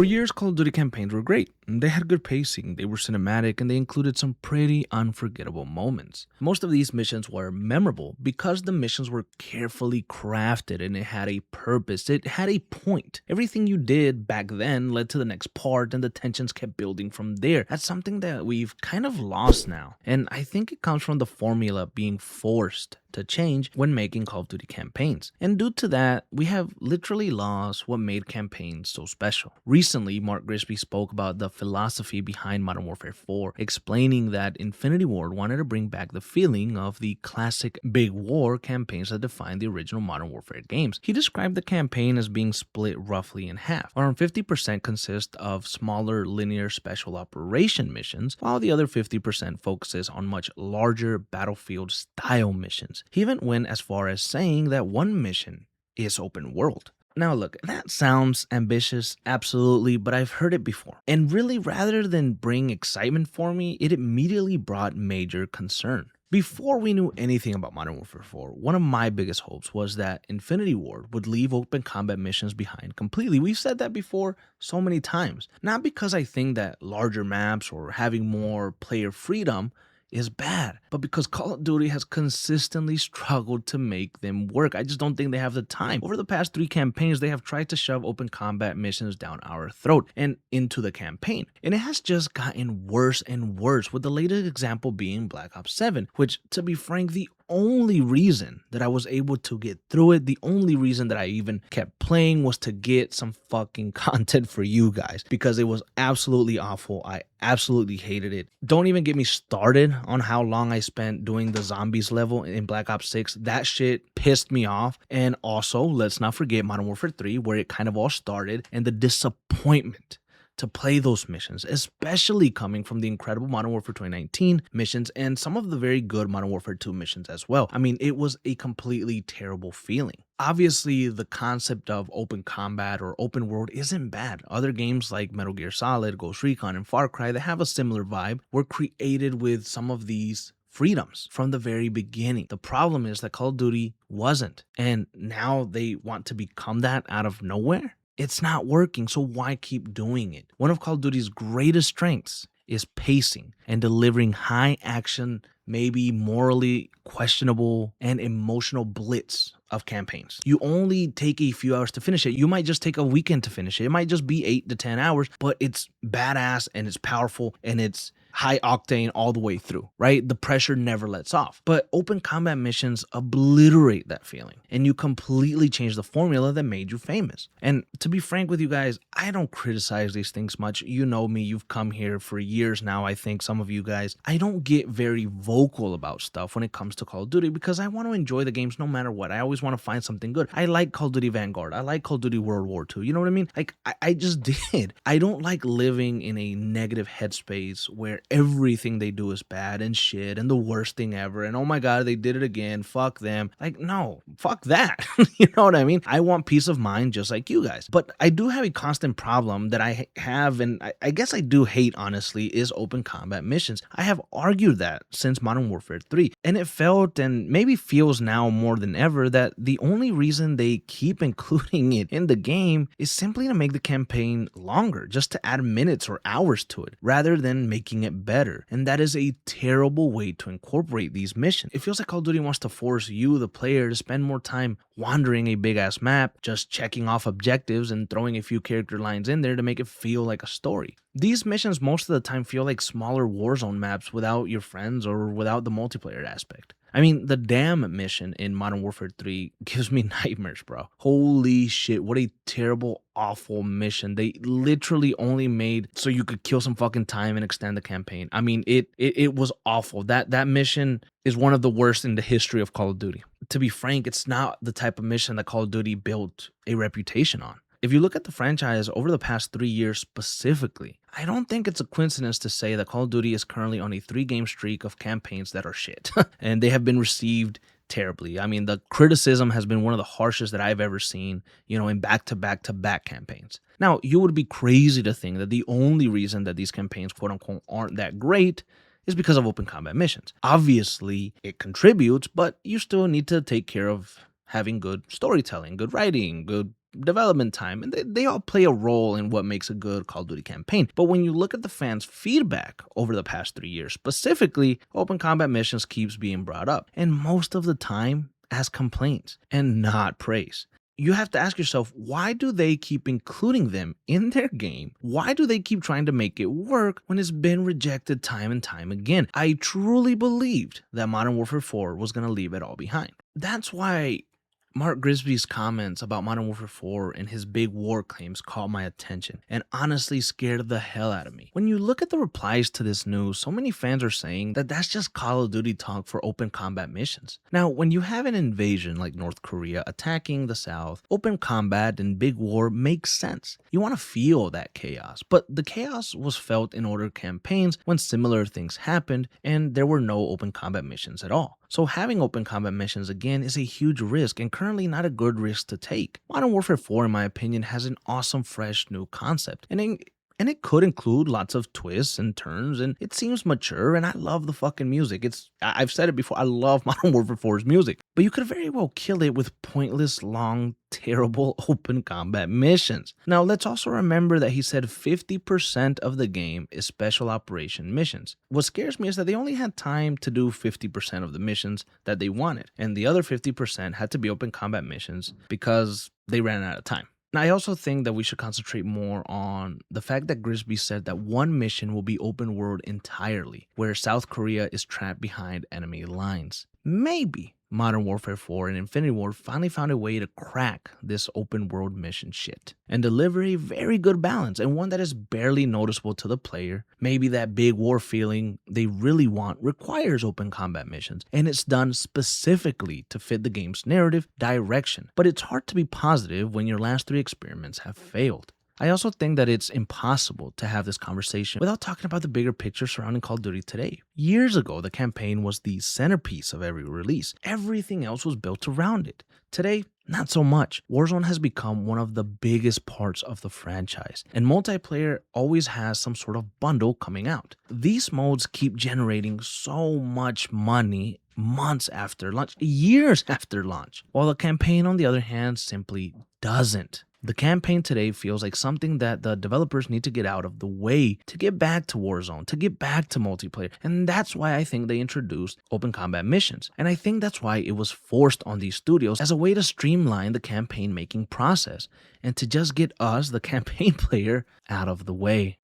For years, Call of Duty campaigns were great. They had good pacing, they were cinematic, and they included some pretty unforgettable moments. Most of these missions were memorable because the missions were carefully crafted and it had a purpose, it had a point. Everything you did back then led to the next part, and the tensions kept building from there. That's something that we've kind of lost now, and I think it comes from the formula being forced to change when making Call of Duty campaigns. And due to that, we have literally lost what made campaigns so special. Recently, Mark Grisby spoke about the philosophy behind Modern Warfare 4, explaining that Infinity Ward wanted to bring back the feeling of the classic big war campaigns that defined the original Modern Warfare games. He described the campaign as being split roughly in half. Around 50% consist of smaller linear special operation missions, while the other 50% focuses on much larger battlefield style missions. He even went as far as saying that one mission is open world. Now look, that sounds ambitious, absolutely, but I've heard it before. And really, rather than bring excitement for me, it immediately brought major concern. Before we knew anything about Modern Warfare 4, one of my biggest hopes was that Infinity Ward would leave open combat missions behind completely. We've said that before so many times. Not because I think that larger maps or having more player freedom is bad, but because Call of Duty has consistently struggled to make them work. I just don't think they have the time. Over the past 3 campaigns, they have tried to shove open combat missions down our throat and into the campaign, and it has just gotten worse and worse, with the latest example being Black Ops 7, which, to be frank, the only reason that I was able to get through it, the only reason that I even kept playing, was to get some fucking content for you guys, because it was absolutely awful. I absolutely hated it. Don't even get me started on how long I spent doing the zombies level in Black Ops 6. That shit pissed me off. And also, let's not forget Modern Warfare 3, where it kind of all started, and the disappointment to play those missions, especially coming from the incredible Modern Warfare 2019 missions and some of the very good Modern Warfare 2 missions as well. I mean, it was a completely terrible feeling. Obviously, the concept of open combat or open world isn't bad. Other games like Metal Gear Solid, Ghost Recon, and Far Cry that have a similar vibe were created with some of these freedoms from the very beginning. The problem is that Call of Duty wasn't, and now they want to become that out of nowhere. It's not working, so why keep doing it? One of Call of Duty's greatest strengths is pacing and delivering high action, maybe morally questionable and emotional blitz of campaigns. You only take a few hours to finish it. You might just take a weekend to finish it. It might just be 8 to 10 hours, but it's badass and it's powerful and it's high octane all the way through, right? The pressure never lets off. But open combat missions obliterate that feeling, and you completely change the formula that made you famous. And to be frank with you guys, I don't criticize these things much. You know me, you've come here for years now. I think some of you guys, I don't get very vocal about stuff when it comes to Call of Duty because I want to enjoy the games no matter what. I always want to find something good. I like Call of Duty Vanguard. I like Call of Duty World War II. You know what I mean? Like, I just did. I don't like living in a negative headspace where everything they do is bad and shit and the worst thing ever, and oh my god, they did it again, fuck them. Like, no, fuck that. You know what I mean? I want peace of mind just like you guys. But I do have a constant problem that I have, and I guess I do hate, honestly, is open combat missions. I have argued that since Modern Warfare 3, and it felt and maybe feels now more than ever that the only reason they keep including it in the game is simply to make the campaign longer, just to add minutes or hours to it, rather than making it better. And that is a terrible way to incorporate these missions. It feels like Call of Duty wants to force you, the player, to spend more time wandering a big ass map, just checking off objectives and throwing a few character lines in there to make it feel like a story. These missions most of the time feel like smaller Warzone maps without your friends or without the multiplayer aspect. I mean, the damn mission in Modern Warfare 3 gives me nightmares, bro. Holy shit, what a terrible, awful mission. They literally only made so you could kill some fucking time and extend the campaign. I mean, it was awful. That mission is one of the worst in the history of Call of Duty. To be frank, it's not the type of mission that Call of Duty built a reputation on. If you look at the franchise over the past 3 years specifically, I don't think it's a coincidence to say that Call of Duty is currently on a 3-game streak of campaigns that are shit. And they have been received terribly. I mean, the criticism has been one of the harshest that I've ever seen, in back-to-back-to-back campaigns. Now, you would be crazy to think that the only reason that these campaigns, quote-unquote, aren't that great is because of open combat missions. Obviously, it contributes, but you still need to take care of having good storytelling, good writing, good development time, and they all play a role in what makes a good Call of Duty campaign. But when you look at the fans' feedback over the past 3 years, specifically, open combat missions keeps being brought up, and most of the time as complaints and not praise. You have to ask yourself, why do they keep including them in their game? Why do they keep trying to make it work when it's been rejected time and time again? I truly believed that Modern Warfare 4 was going to leave it all behind. That's why Mark Grisby's comments about Modern Warfare 4 and his big war claims caught my attention and honestly scared the hell out of me. When you look at the replies to this news, so many fans are saying that that's just Call of Duty talk for open combat missions. Now, when you have an invasion like North Korea attacking the South, open combat and big war makes sense. You want to feel that chaos, but the chaos was felt in older campaigns when similar things happened and there were no open combat missions at all. So having open combat missions again is a huge risk and currently not a good risk to take. Modern Warfare 4, in my opinion, has an awesome, fresh, new concept. And it could include lots of twists and turns, and it seems mature, and I love the fucking music. I've said it before, I love Modern Warfare 4's music. But you could very well kill it with pointless, long, terrible open combat missions. Now, let's also remember that he said 50% of the game is special operation missions. What scares me is that they only had time to do 50% of the missions that they wanted, and the other 50% had to be open combat missions because they ran out of time. Now, I also think that we should concentrate more on the fact that Grisby said that one mission will be open world entirely, where South Korea is trapped behind enemy lines. Maybe Modern Warfare 4 and Infinity Ward finally found a way to crack this open world mission shit and deliver a very good balance and one that is barely noticeable to the player. Maybe that big war feeling they really want requires open combat missions, and it's done specifically to fit the game's narrative direction. But it's hard to be positive when your last 3 experiments have failed. I also think that it's impossible to have this conversation without talking about the bigger picture surrounding Call of Duty today. Years ago, the campaign was the centerpiece of every release. Everything else was built around it. Today, not so much. Warzone has become one of the biggest parts of the franchise, and multiplayer always has some sort of bundle coming out. These modes keep generating so much money months after launch, years after launch, while the campaign, on the other hand, simply doesn't. The campaign today feels like something that the developers need to get out of the way to get back to Warzone, to get back to multiplayer. And that's why I think they introduced open combat missions. And I think that's why it was forced on these studios as a way to streamline the campaign making process and to just get us, the campaign player, out of the way.